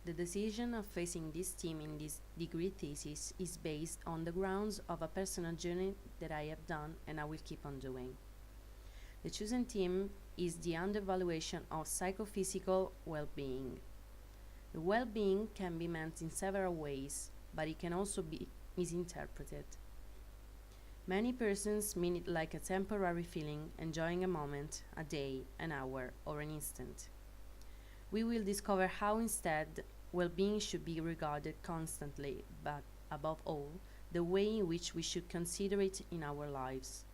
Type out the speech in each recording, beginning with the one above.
The decision of facing this theme in this degree thesis is based on the grounds of a personal journey that I have done and I will keep on doing. The chosen theme is the undervaluation of psychophysical well-being. The well-being can be meant in several ways, but it can also be misinterpreted. Many persons mean it like a temporary feeling, enjoying a moment, a day, an hour, or an instant. We will discover how instead well-being should be regarded constantly, but above all, the way in which we should consider it in our lives.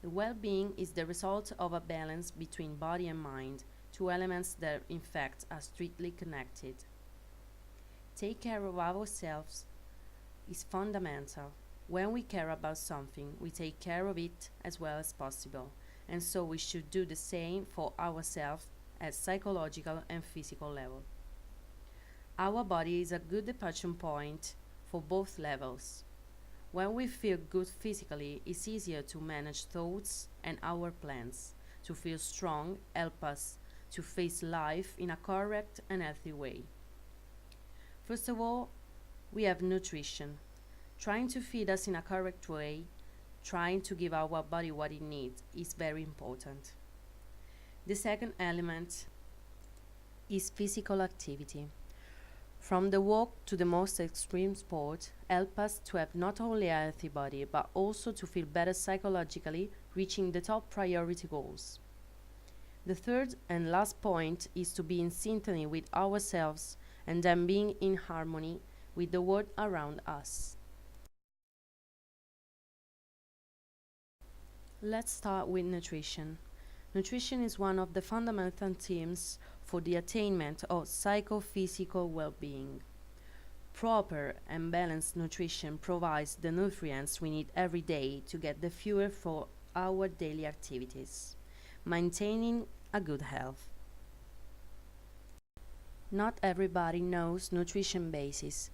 The well-being is the result of a balance between body and mind, two elements that in fact are strictly connected. Take care of ourselves is fundamental. When we care about something, we take care of it as well as possible, and so we should do the same for ourselves at psychological and physical level. Our body is a good departure point for both levels. When we feel good physically, it's easier to manage thoughts and our plans. To feel strong help us to face life in a correct and healthy way. First of all, we have nutrition. Trying to feed us in a correct way, trying to give our body what it needs is very important. The second element is physical activity. From the walk to the most extreme sport, help us to have not only a healthy body, but also to feel better psychologically, reaching the top priority goals. The third and last point is to be in synchrony with ourselves and then being in harmony with the world around us. Let's start with nutrition. Nutrition is one of the fundamental themes for the attainment of psychophysical well-being. Proper and balanced nutrition provides the nutrients we need every day to get the fuel for our daily activities, maintaining a good health. Not everybody knows nutrition basis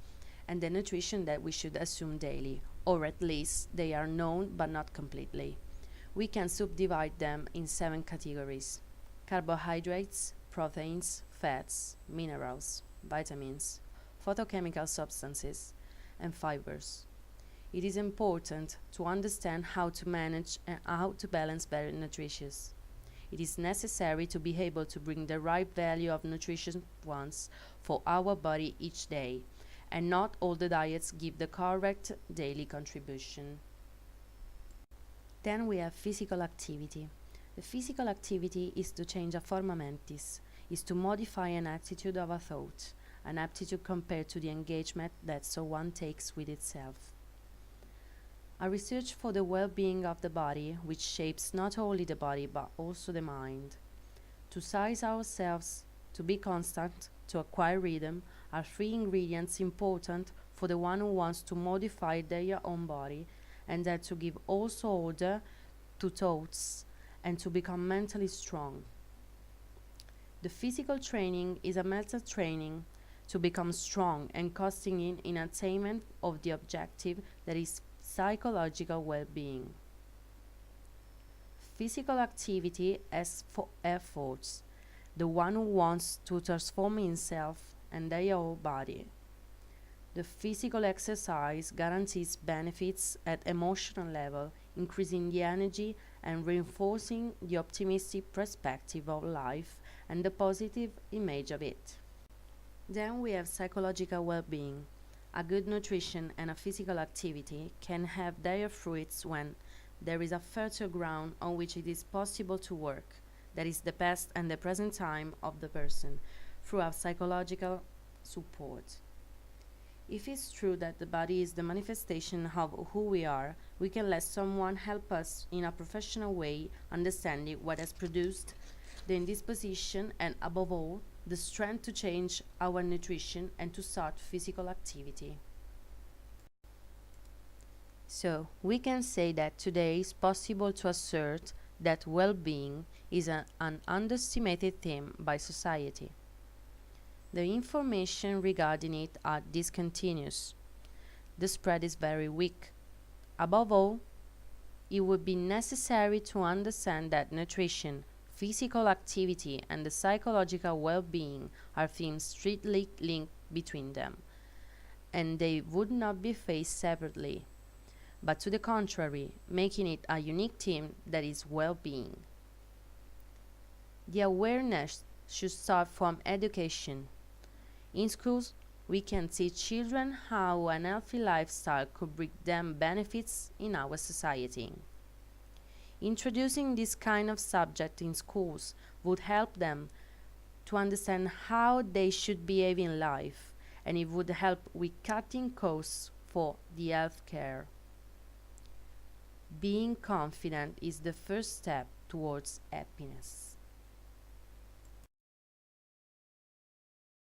and the nutrition that we should assume daily, or at least they are known but not completely. We can subdivide them in 7 categories: carbohydrates, proteins, fats, minerals, vitamins, phytochemical substances, and fibers. It is important to understand how to manage and how to balance varied nutrition. It is necessary to be able to bring the right value of nutrition once for our body each day, and not all the diets give the correct daily contribution. Then we have physical activity. The physical activity is to change a forma mentis, is to modify an attitude of a thought, an aptitude compared to the engagement that so one takes with itself. A research for the well-being of the body, which shapes not only the body but also the mind. To size ourselves, to be constant, to acquire rhythm, are 3 ingredients important for the one who wants to modify their own body, and that to give also order to thoughts and to become mentally strong. The physical training is a mental training to become strong and costing in attainment of the objective that is psychological well-being. Physical activity as for efforts, the one who wants to transform himself and their whole body. The physical exercise guarantees benefits at emotional level, increasing the energy and reinforcing the optimistic perspective of life and the positive image of it. Then we have psychological well-being. A good nutrition and a physical activity can have their fruits when there is a fertile ground on which it is possible to work, that is the past and the present time of the person, through our psychological support. If it's true that the body is the manifestation of who we are, we can let someone help us in a professional way, understanding what has produced the indisposition and, above all, the strength to change our nutrition and to start physical activity. So, we can say that today it's possible to assert that well-being is an underestimated theme by society. The information regarding it are discontinuous. The spread is very weak. Above all, it would be necessary to understand that nutrition, physical activity and the psychological well-being are themes strictly linked between them, and they would not be faced separately, but to the contrary, making it a unique theme that is well-being. The awareness should start from education. In schools, we can teach children how an healthy lifestyle could bring them benefits in our society. Introducing this kind of subject in schools would help them to understand how they should behave in life, and it would help with cutting costs for the health care. Being confident is the first step towards happiness.